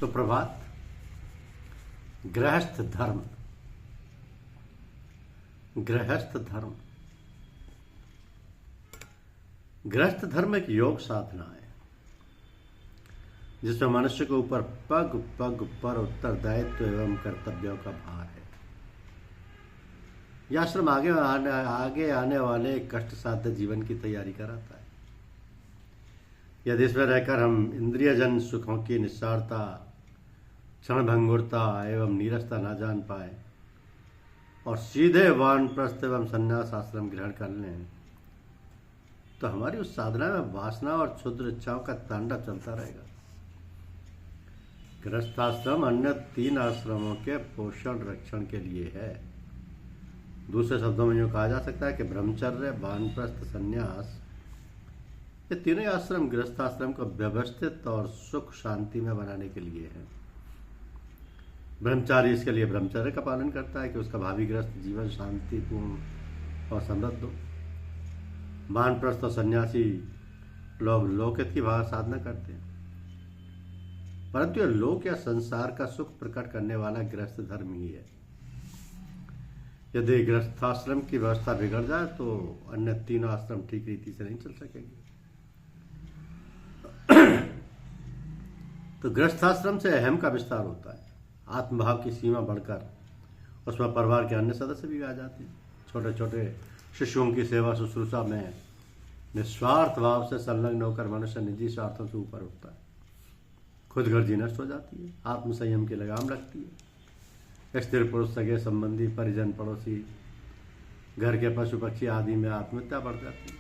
सुप्रभात। गृहस्थ धर्म। गृहस्थ धर्म गृहस्थ धर्म एक योग साधना है जिसमें मनुष्य के ऊपर पग पग पर उत्तरदायित्व एवं कर्तव्यों का भार है। यह आश्रम आगे आने वाले कष्ट साध्य जीवन की तैयारी कराता है। यदि इसमें रहकर हम इंद्रियजन सुखों की निस्सारता, क्षणभंगुरता एवं नीरसता न जान पाए और सीधे वानप्रस्थ एवं संन्यास आश्रम ग्रहण कर लें तो हमारी उस साधना में वासना और क्षुद्र इच्छाओं का तांडव चलता रहेगा। गृहस्थाश्रम अन्य 3 आश्रमों के पोषण रक्षण के लिए है। दूसरे शब्दों में यूँ कहा जा सकता है कि ब्रह्मचर्य, वानप्रस्थ, संन्यास ये तीनों आश्रम गृहस्थाश्रम को व्यवस्थित और सुख शांति में बनाने के लिए है। ब्रह्मचारी इसके लिए ब्रह्मचर्य का पालन करता है कि उसका भावी गृहस्थ जीवन शांतिपूर्ण और समृद्ध हो। वानप्रस्थ और सन्यासी लोग लोकहित की भाव साधना करते हैं, परंतु यह लोक या संसार का सुख प्रकट करने वाला गृहस्थ धर्म ही है। यदि गृहस्थाश्रम की व्यवस्था बिगड़ जाए तो अन्य 3 आश्रम ठीक रीति से नहीं चल सकेंगे। तो गृहस्थाश्रम से अहम का विस्तार होता है। आत्मभाव की सीमा बढ़कर उसमें परिवार के अन्य सदस्य भी आ जाते हैं। छोटे छोटे शिशुओं की सेवा शुश्रूषा में निस्वार्थ भाव से संलग्न होकर मनुष्य निजी स्वार्थों से ऊपर उठता है। खुद गर्जी नष्ट हो जाती है, आत्मसंयम की लगाम लगती है। स्त्री पुरुष, सगे संबंधी, परिजन, पड़ोसी, घर के पशु पक्षी आदि में आत्मीयता बढ़ जाती है।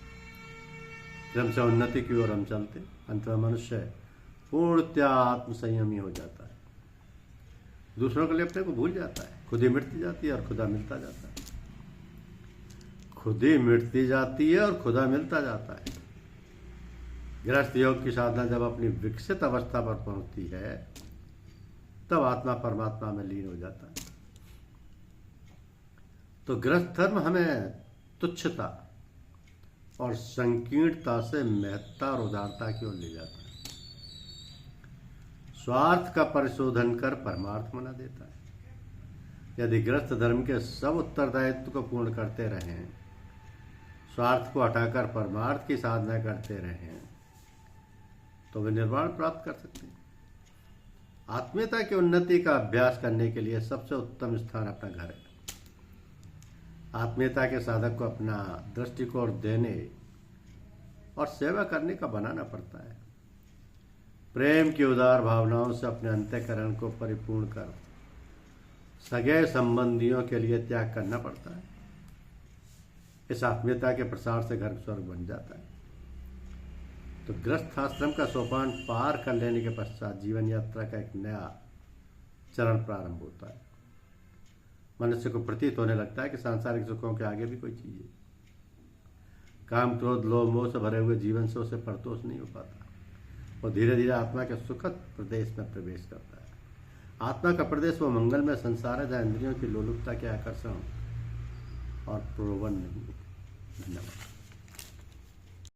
क्रम से उन्नति की ओर हम चलते, अंत में मनुष्य पूर्णतया आत्मसंयमी हो जाता है। दूसरों के लिए अपने को भूल जाता है। खुद ही मिटती जाती है और खुदा मिलता जाता है। खुद ही मिटती जाती है और खुदा मिलता जाता है। गृहस्थ योग की साधना जब अपनी विकसित अवस्था पर पहुंचती है तब आत्मा परमात्मा में लीन हो जाता है। तो गृहस्थ धर्म हमें तुच्छता और संकीर्णता से महत्ता और उदारता की ओर ले जाता है। स्वार्थ का परिशोधन कर परमार्थ बना देता है। यदि गृहस्थ धर्म के सब उत्तरदायित्व को पूर्ण करते रहें, स्वार्थ को हटाकर परमार्थ की साधना करते रहें तो वे निर्वाण प्राप्त कर सकते हैं। आत्मीयता की उन्नति का अभ्यास करने के लिए सबसे उत्तम स्थान अपना घर है। आत्मीयता के साधक को अपना दृष्टिकोण देने और सेवा करने का बनाना पड़ता है। प्रेम की उदार भावनाओं से अपने अंतःकरण को परिपूर्ण कर सगे संबंधियों के लिए त्याग करना पड़ता है। इस आत्मीयता के प्रसार से घर स्वर्ग बन जाता है। तो गृहस्थाश्रम का सोपान पार कर लेने के पश्चात जीवन यात्रा का एक नया चरण प्रारंभ होता है। मनुष्य को प्रतीत होने लगता है कि सांसारिक सुखों के आगे भी कोई चीज है। काम, क्रोध, लोभ, मोह से भरे हुए जीवन से उसे परतोष नहीं हो पाता। वो धीरे धीरे आत्मा के सुखद प्रदेश में प्रवेश करता है। आत्मा का प्रदेश वो मंगल में संसार है जहाँ इंद्रियों की लोलुपता के आकर्षण और प्रलोभन नहीं है। धन्यवाद।